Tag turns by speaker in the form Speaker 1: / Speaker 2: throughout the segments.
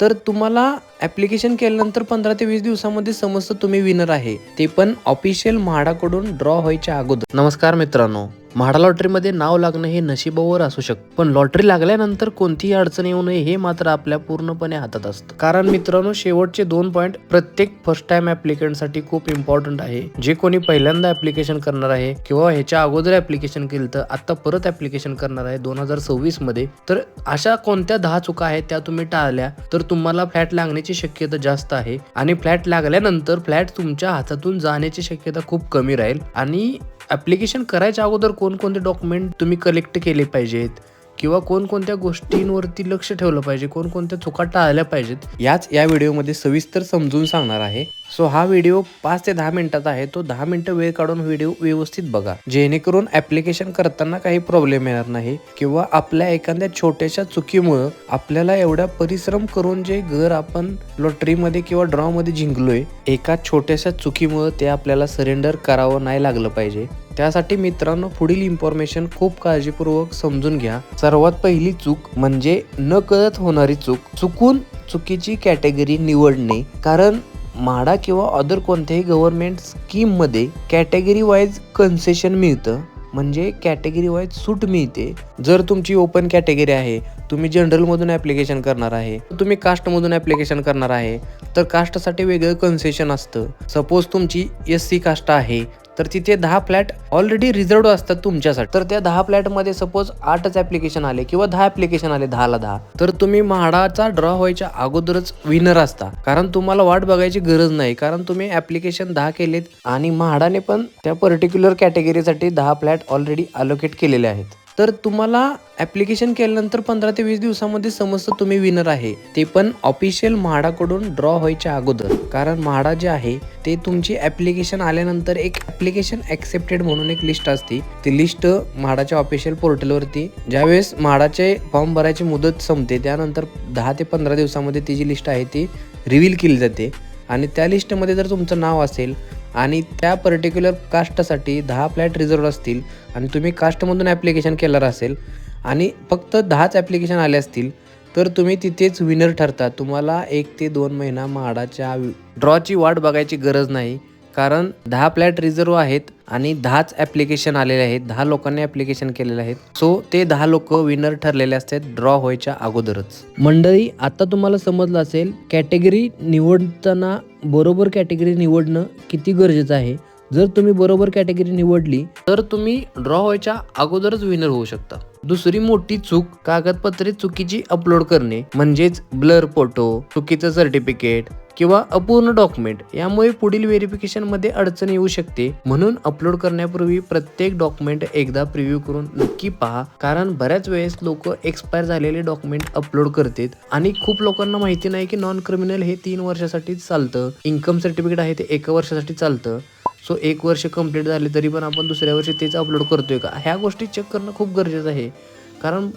Speaker 1: तर तुम्हाला ॲप्लिकेशन केल्यानंतर 15 ते 20 दिवसामध्ये समजतं तुम्ही विनर आहे, ते पण ऑफिशियल म्हाडाकडून ड्रॉ व्हायच्या अगोदर. नमस्कार मित्रांनो, म्हाडा लॉटरीमध्ये नाव लागणं हे नशिबावर असू शकतं, पण लॉटरी लागल्यानंतर कोणतीही अडचण येऊ नये हे मात्र आपल्या पूर्णपणे हातात असतं. कारण मित्रांनो, शेवटचे 2 पॉईंट प्रत्येक फर्स्ट टाइम ॲप्लिकंटसाठी खूप इम्पॉर्टंट आहे. जे कोणी पहिल्यांदा ॲप्लिकेशन करणार आहे किंवा ह्याच्या अगोदर ॲप्लिकेशन केलं तर आता परत ॲप्लिकेशन करणार आहे 2026 मध्ये, तर अशा कोणत्या 10 चुका आहेत त्या तुम्ही टाळल्या तर तुम्हाला फ्लॅट लागण्याची शक्यता जास्त आहे. आणि फ्लॅट लागल्यानंतर फ्लॅट तुमच्या हातातून जाण्याची शक्यता खूप कमी राहील. आणि ॲप्लिकेशन करायच्या अगोदर कोणकोणते डॉक्युमेंट तुम्ही कलेक्ट केले पाहिजेत किंवा कोणकोणत्या गोष्टींवरती लक्ष ठेवलं पाहिजे, कोणकोणत्या चुका टाळल्या पाहिजेत, या व्हिडिओमध्ये सविस्तर समजून सांगणार आहे. सो हा व्हिडिओ 5 ते 10 मिनिटाचा आहे. तो 10 मिनिटं वेळ काढून व्हिडिओ व्यवस्थित बघा, जेणेकरून ॲप्लिकेशन करताना काही प्रॉब्लेम येणार नाही किंवा आपल्या एखाद्या छोट्याशा चुकीमुळं आपल्याला एवढा परिश्रम करून जे घर आपण लॉटरीमध्ये किंवा ड्रॉमध्ये जिंकलोय, एका छोट्याशा चुकीमुळं ते आपल्याला सरेंडर करावं नाही लागलं पाहिजे. त्यासाठी मित्रांनो, पुढील इन्फॉर्मेशन खूप काळजीपूर्वक समजून घ्या. सर्वात पहिली चूक म्हणजे न कळत होणारी चुकून चुकीची कॅटेगरी निवडणे. कारण म्हाडा किंवा अदर कोणत्याही गव्हर्नमेंट स्कीम मध्ये कॅटेगरी वाईज कन्सेशन मिळतं, म्हणजे कॅटेगरी वाईज सूट मिळते. जर तुमची ओपन कॅटेगरी आहे, तुम्ही जनरल मधून ॲप्लिकेशन करणार आहे, तुम्ही कास्ट मधून ॲप्लिकेशन करणार आहे, तर कास्टसाठी वेगळं कन्सेशन असतं. सपोज तुमची SC कास्ट आहे तर तिथे 10 फ्लॅट ऑलरेडी रिझर्व्ड असतात तुमच्यासाठी. तर त्या 10 फ्लॅटमध्ये सपोज 8च ॲप्लिकेशन आले किंवा 10 ॲप्लिकेशन आले 10ला 10, तर तुम्ही म्हाडाचा ड्रॉ व्हायच्या अगोदरच विनर असता. कारण तुम्हाला वाट बघायची गरज नाही, कारण तुम्ही ॲप्लिकेशन 10 केलेत आणि म्हाडाने पण त्या पर्टिक्युलर कॅटेगरीसाठी 10 फ्लॅट ऑलरेडी अलोकेट केलेले आहेत. तर तुम्हाला ॲप्लिकेशन केल्यानंतर 15 ते 20 दिवसामध्ये समजतं तुम्ही विनर आहे, ते पण ऑफिशियल म्हाडाकडून ड्रॉ व्हायच्या अगोदर. कारण म्हाडा जे आहे ते तुमची ॲप्लिकेशन आल्यानंतर एक ॲप्लिकेशन ॲक्सेप्टेड म्हणून एक लिस्ट असते. ती लिस्ट म्हाडाच्या ऑफिशियल पोर्टलवरती ज्यावेळेस म्हाडाचे फॉर्म भरायची मुदत संपते त्यानंतर 10 ते 15 दिवसामध्ये ती जी लिस्ट आहे ती रिव्हील केली जाते. आणि त्या लिस्टमध्ये जर तुमचं नाव असेल आणि त्या पर्टिक्युलर कास्टसाठी 10 फ्लॅट रिझर्व असतील आणि तुम्ही कास्टमधून ॲप्लिकेशन केलं असेल आणि फक्त 10च ॲप्लिकेशन आले असतील, तर तुम्ही तिथेच विनर ठरता. तुम्हाला 1 ते 2 महिना म्हाडाच्या ड्रॉची वाट बघायची गरज नाही. कारण 10 फ्लॅट रिझर्व आहेत आणि 10च ॲप्लिकेशन आलेले आहेत, 10 लोकांनी ॲप्लिकेशन केलेले आहेत. सो ते 10 लोक विनर ठरलेले असतात ड्रॉ व्हायच्या अगोदरच. मंडळी, आता तुम्हाला समजलं असेल कॅटेगरी निवडताना बरोबर कॅटेगरी निवडणं किती गरजेचं आहे. जर तुम्ही बरोबर कॅटेगरी निवडली तर तुम्ही ड्रॉ व्हायच्या अगोदरच विनर होऊ शकता. दुसरी मोठी चूक कागदपत्रे चुकीची अपलोड करणे, म्हणजेच ब्लर फोटो, चुकीचं सर्टिफिकेट किंवा अपूर्ण डॉक्युमेंट. यामुळे पुढील व्हेरिफिकेशन मध्ये अडचण येऊ शकते. म्हणून अपलोड करण्यापूर्वी प्रत्येक डॉक्युमेंट एकदा प्रिव्ह्यू करून नक्की पहा. कारण बऱ्याच वेळेस लोक एक्सपायर झालेले डॉक्युमेंट अपलोड करतात आणि खूप लोकांना माहिती नाही की नॉन क्रिमिनल हे 3 वर्षासाठी चालतं, इन्कम सर्टिफिकेट आहे ते 1 वर्षासाठी चालतं. सो 1 वर्ष कंप्लीट झाले तरी पण आपण दुसऱ्या वर्षी तेच अपलोड करतोय का, ह्या गोष्टी चेक करणं खूप गरजेचं आहे. कारण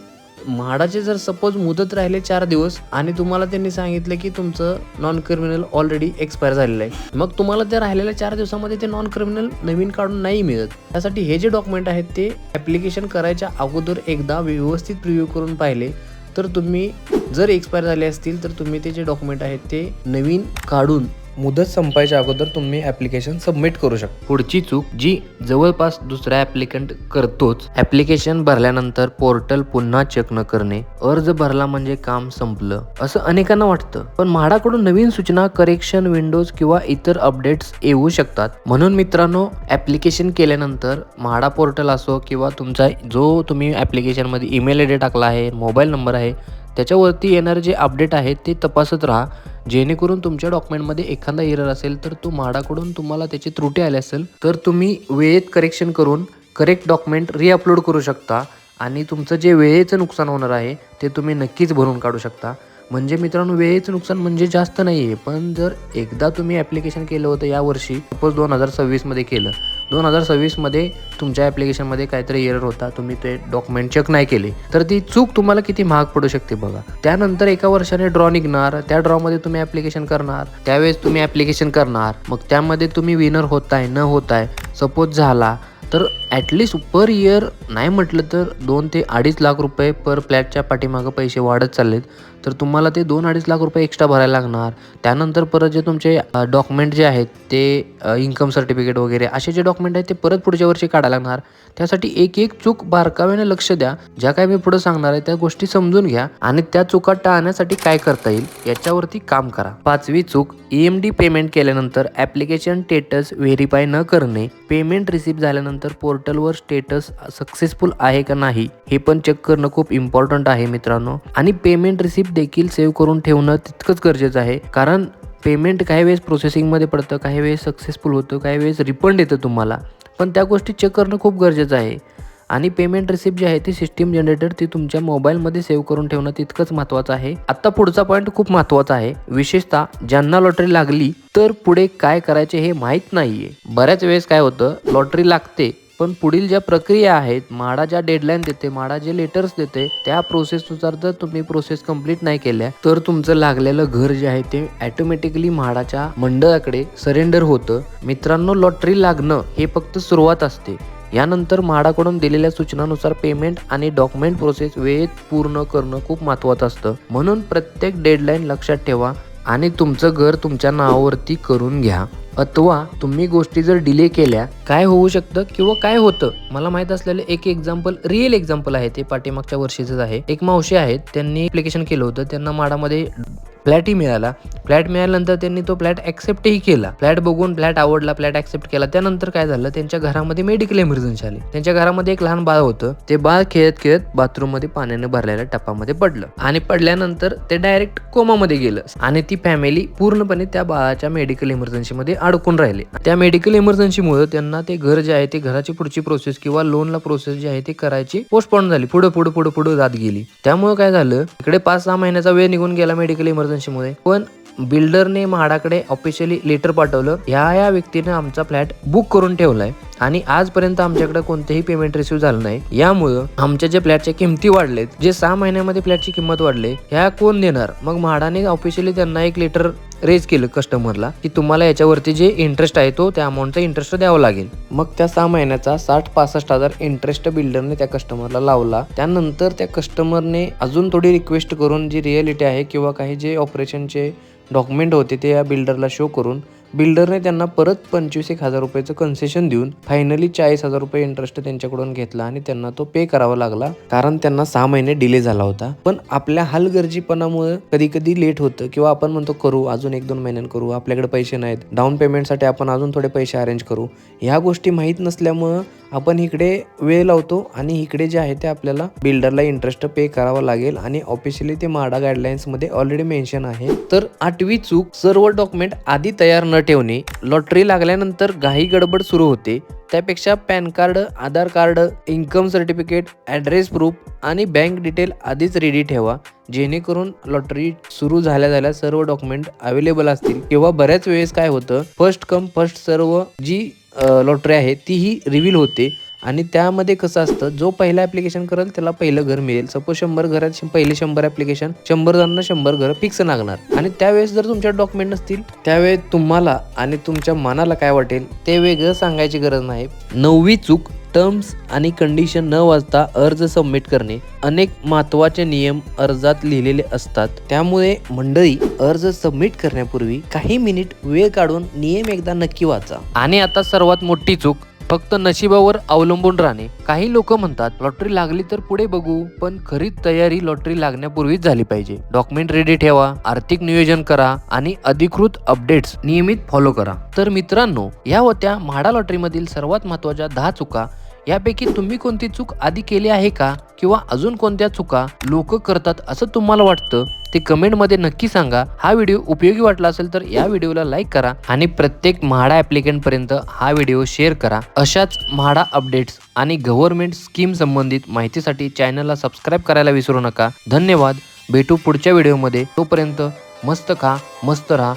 Speaker 1: म्हाडाचे जर सपोज मुदत राहिले 4 दिवस आणि तुम्हाला त्यांनी सांगितलं की तुमचं नॉन क्रिमिनल ऑलरेडी एक्सपायर झालेलं आहे, मग तुम्हाला त्या राहिलेल्या 4 दिवसामध्ये ते नॉन क्रिमिनल नवीन काढून नाही मिळत. त्यासाठी हे जे डॉक्युमेंट आहेत ते ॲप्लिकेशन करायच्या अगोदर एकदा व्यवस्थित प्रिव्ह्यू करून पाहिले तर तुम्ही जर एक्सपायर झाले असतील तर तुम्ही ते जे डॉक्युमेंट आहेत ते नवीन काढून मुदत संपायच्या अगोदर तुम्ही ॲप्लिकेशन सबमिट करू शकता. पुढची चूक जी जवळपास दुसरा ॲप्लिकंट करतोच, ॲप्लिकेशन भरल्यानंतर पोर्टल पुन्हा चेक न करणे. अर्ज भरला म्हणजे काम संपलं असं अनेकांना वाटतं, पण म्हाडाकडून नवीन सूचना, करेक्शन विंडोज किंवा इतर अपडेट्स येऊ शकतात. म्हणून मित्रांनो, ॲप्लिकेशन केल्यानंतर म्हाडा पोर्टल असो किंवा तुमचा जो तुम्ही ॲप्लिकेशन मध्ये ईमेल आयडी टाकला आहे, मोबाईल नंबर आहे, त्याच्यावरती येणारे जे अपडेट आहेत ते तपासत राहा. जेणेकरून तुमच्या डॉक्युमेंटमध्ये एखादा एरर असेल तर तो म्हाडाकडून तुम्हाला त्याची त्रुटी आली असेल तर तुम्ही वेळेत करेक्शन करून करेक्ट डॉक्युमेंट रिअपलोड करू शकता आणि तुमचं जे वेळेचं नुकसान होणार आहे ते तुम्ही नक्कीच भरून काढू शकता. म्हणजे मित्रांनो, वेळेचं नुकसान म्हणजे जास्त नाही आहे, पण जर एकदा तुम्ही ॲप्लिकेशन केलं होतं यावर्षी, सपोज 2026 मध्ये केलं, 2026 मध्ये तुमच्या ॲप्लिकेशनमध्ये काहीतरी एरर होता, तुम्ही ते डॉक्युमेंट चेक नाही केले, तर ती चूक तुम्हाला किती महाग पडू शकते बघा. त्यानंतर एका वर्षाने ड्रॉ निघणार, त्या ड्रॉमध्ये तुम्ही ॲप्लिकेशन करणार, त्यावेळेस तुम्ही ॲप्लिकेशन करणार, मग त्यामध्ये तुम्ही विनर होताय न होताय सपोज झाला तर ॲटलिस्ट पर इयर नाही म्हटलं तर 2 ते 2.5 लाख रुपये पर फ्लॅटच्या पाठीमागं पैसे वाढत चाललेत. तर तुम्हाला ते 2-2.5 लाख रुपये एक्स्ट्रा भरायला लागणार. त्यानंतर परत जे तुमचे डॉक्युमेंट जे आहेत ते इन्कम सर्टिफिकेट वगैरे असे जे डॉक्युमेंट आहेत ते परत पुढच्या वर्षी काढायला लागणार. त्यासाठी एक चूक बारकाव्याने लक्ष द्या. ज्या काही मी पुढे सांगणार आहे त्या गोष्टी समजून घ्या आणि त्या चुका टाळण्यासाठी काय करता येईल याच्यावरती काम करा. 5वी चूक, EMD पेमेंट केल्यानंतर ॲप्लिकेशन स्टेटस व्हेरीफाय न करणे. पेमेंट रिसीव्ह झाल्यानंतर पोर्टलवर स्टेटस सक्सेसफुल आहे का नाही हे पण चेक करणं खूप इम्पॉर्टंट आहे मित्रांनो. आणि पेमेंट रिसिप्ट देखील सेव्ह करून ठेवणं तितकंच गरजेचं आहे. कारण पेमेंट काही वेळेस प्रोसेसिंगमध्ये पडतं, काही वेळेस सक्सेसफुल होतं, काही वेळेस रिफंड येतं तुम्हाला. पण त्या गोष्टी चेक करणं खूप गरजेचं आहे. आणि पेमेंट रिसिप्ट जी आहे ती सिस्टीम जनरेटर ती तुमच्या मोबाईलमध्ये सेव्ह करून ठेवणं तितकंच महत्त्वाचं आहे. आता पुढचा पॉईंट खूप महत्त्वाचा आहे. विशेषतः ज्यांना लॉटरी लागली तर पुढे काय करायचे हे माहीत नाहीये. बऱ्याच वेळेस काय होतं, लॉटरी लागते पण पुढील ज्या प्रक्रिया आहेत, म्हाडा ज्या डेडलाईन देते, म्हाडा जे लेटर्स देते त्या प्रोसेसनुसार जर तुम्ही प्रोसेस कंप्लीट नाही केल्या तर तुमचं लागलेलं घर जे आहे ते ऑटोमॅटिकली म्हाडाच्या मंडळाकडे सरेंडर होतं. मित्रांनो, लॉटरी लागणं हे फक्त सुरुवात असते. यानंतर म्हाडाकडून दिलेल्या सूचनानुसार पेमेंट आणि डॉक्युमेंट प्रोसेस वेळेत पूर्ण करणं खूप महत्त्वाचं असतं. म्हणून प्रत्येक डेडलाईन लक्षात ठेवा आणि तुमचं घर तुमच्या नावावरती करून घ्या. अथवा तुम्ही गोष्टी जर डिले केल्या काय होऊ शकतं किंवा काय होतं, मला माहित असलेलं एक एक्झाम्पल, रिअल एक्झाम्पल आहे ते पाठीमागच्या वर्षीचंच आहे. एक मावशी आहेत, त्यांनी ॲप्लिकेशन केलं होतं, त्यांना म्हाडामध्ये फ्लॅटही मिळाला. फ्लॅट मिळाल्यानंतर त्यांनी तो फ्लॅट ॲक्सेप्टही केला. फ्लॅट बघून फ्लॅट आवडला, फ्लॅट ॲक्सेप्ट केला. त्यानंतर काय झालं, त्यांच्या घरामध्ये मेडिकल इमर्जन्सी आली. त्यांच्या घरामध्ये एक लहान बाळ होतं. ते बाळ खेळत खेळत बाथरूममध्ये पाण्याने भरलेल्या टपामध्ये पडलं आणि पडल्यानंतर ते डायरेक्ट कोमामध्ये गेलं आणि ती फॅमिली पूर्णपणे त्या बाळाच्या मेडिकल इमर्जन्सीमध्ये अडकून राहिले. त्या मेडिकल इमर्जन्सीमुळे त्यांना ते घर जे आहे ते घराची पुढची प्रोसेस किंवा लोनला प्रोसेस जी आहे ती करायची पोस्टपोन झाली, पुढे जात गेली. त्यामुळे काय झालं, इकडे 5-6 महिन्याचा वेळ निघून गेला मेडिकल इमर्जन्सीमुळे. पण बिल्डरने म्हाडाकडे ऑफिशियली लेटर पाठवलं, ह्या व्यक्तीने आमचा फ्लॅट बुक करून ठेवलाय आणि आजपर्यंत आमच्याकडे कोणतेही पेमेंट रिसिव्ह झालं नाही. यामुळं आमच्या जे फ्लॅटच्या किमती वाढलेत, जे 6 महिन्यामध्ये फ्लॅटची किंमत वाढले, ह्या कोण देणार? मग म्हाडाने ऑफिशियली त्यांना एक लेटर रेज केलं कस्टमरला की तुम्हाला याच्यावरती जे इंटरेस्ट आहे तो त्या अमाऊंटचा इंटरेस्ट द्यावा लागेल. मग त्या 6 महिन्याचा 60-65 हजार इंटरेस्ट बिल्डरने त्या कस्टमरला लावला. त्यानंतर त्या कस्टमरने अजून थोडी रिक्वेस्ट करून जी रिअलिटी आहे किंवा काही जे ऑपरेशनचे डॉक्युमेंट होते ते या बिल्डरला शो करून बिल्डरने त्यांना परत 25,000 रुपयाचं कन्सेशन देऊन फायनली 40,000 रुपये इंटरेस्ट त्यांच्याकडून घेतला आणि त्यांना तो पे करावा लागला, कारण त्यांना 6 महिने डिले झाला होता. पण आपल्या हलगर्जीपणामुळे कधी कधी लेट होतं किंवा आपण म्हणतो करू अजून 1-2 महिन्यात करू, आपल्याकडे पैसे नाहीत, डाऊन पेमेंटसाठी आपण अजून थोडे पैसे अरेंज करू, ह्या गोष्टी माहीत नसल्यामुळं आपण इकडे वेळ लावतो आणि इकडे जे आहे ते आपल्याला बिल्डरला इंटरेस्ट पे करावा लागेल आणि ऑफिशियली ते म्हाडा गाईडलाईन्समध्ये ऑलरेडी मेन्शन आहे. तर 8वी चूक, सर्व डॉक्युमेंट आधी तयार न ठेवणे. लॉटरी लागल्यानंतर घाई गडबड सुरू होते, त्यापेक्षा pan card, Aadhaar card, income certificate, address proof आणि बँक डिटेल आधीच रेडी ठेवा, जेणेकरून लॉटरी सुरू झाल्या सर्व डॉक्युमेंट अवेलेबल असतील. किंवा बऱ्याच वेळेस काय होतं, फर्स्ट कम फर्स्ट सर्व जी लॉटरी आहे तीही रिव्हील होते आणि त्यामध्ये कसं असतं, जो पहिला ॲप्लिकेशन करेल त्याला पहिलं घर मिळेल. सपोज 100 घरात पहिले 100 ॲप्लिकेशन, 100 जणांना 100 घरं फिक्स लागणार आणि त्यावेळेस जर तुमच्या डॉक्युमेंट नसतील त्यावेळेस तुम्हाला आणि तुमच्या मनाला काय वाटेल ते वेगळं सांगायची गरज नाही. 9वी चूक, टर्म्स आणि कंडिशन न वाचता अर्ज सबमिट करणे. अनेक महत्त्वाचे नियम अर्जात लिहिलेले असतात, त्यामुळे मंडळी अर्ज सबमिट करण्यापूर्वी काही मिनिट वेळ काढून नियम एकदा नक्की वाचा. आणि आता सर्वात मोठी चूक, फक्त नशिबावर अवलंबून राहणे. काही लोक म्हणतात लॉटरी लागली तर पुढे बघू, पण खरी तयारी लॉटरी लागण्यापूर्वीच झाली पाहिजे. डॉक्युमेंट रेडी ठेवा, आर्थिक नियोजन करा आणि अधिकृत अपडेट्स नियमित फॉलो करा. तर मित्रांनो, या होत्या म्हाडा लॉटरीमधील सर्वात महत्त्वाच्या 10 चुका. यापैकी तुम्ही कोणती चूक आधी केली आहे का, किंवा अजून कोणत्या चुका लोक करतात असं तुम्हाला वाटतं ते कमेंटमध्ये नक्की सांगा. हा व्हिडिओ उपयोगी वाटला असेल तर या व्हिडिओला लाईक करा आणि प्रत्येक म्हाडा ॲप्लिकंट पर्यंत हा व्हिडिओ शेअर करा. अशाच म्हाडा अपडेट्स आणि गव्हर्नमेंट स्कीम संबंधित माहितीसाठी चॅनलला सबस्क्राईब करायला विसरू नका. धन्यवाद. भेटू पुढच्या व्हिडिओमध्ये. तोपर्यंत मस्त खा, मस्त राहा.